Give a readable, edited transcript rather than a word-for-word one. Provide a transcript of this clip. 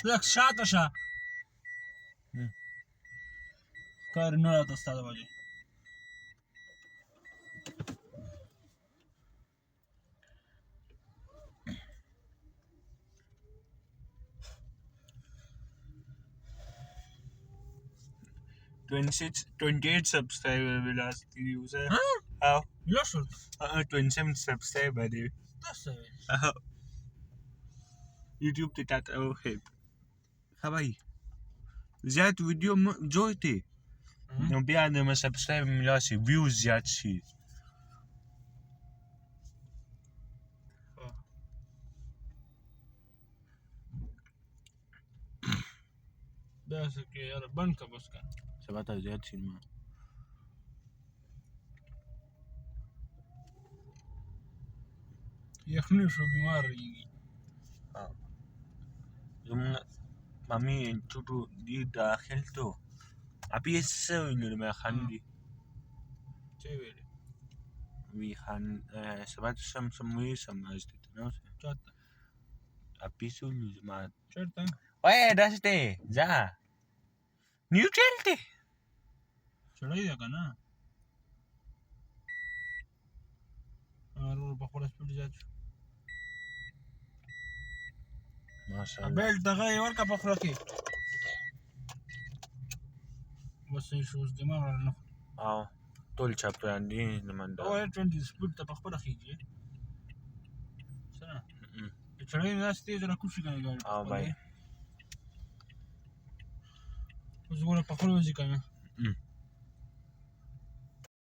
لږ شاته شه کار نه راته ستا د وجې $28 subscriber will ask you, sir. Huh? How? لږ شول 27 subscriber دی. تاسو ویل YouTube ته تاته وښید ښه بھائی زیات ویډیو جوړ دی نو بیا د سبسکرایب ملا شي ویوز زیات شي داسې کې یاره بند که بس که سبا ته زیات شي ما یخني شو بیمار رهیږي زمونږ مامي انټوټو دی داخل تو ابھی اس سے میں خان دی څه ویلې وی خان سبا ته سموي سماج ته نو چاته ابھی سو ما چېرته وای داس ته ځه نیوټرل ته سړی ده که نه ورور په خپله سپیډ زیات شو ماشاءالله بیلټ دغه یې ورکړه په خوله کې بس صحیح شو اوس دماغ راله نه خوري او ټول چاپیان دي نمنده وایي 20 سپیډ ته په خپله خېږي څه نه سړی نه داسې تېز راکوشي که نه ګاډي او بھائی اوس ګوره په خپله وځي که نه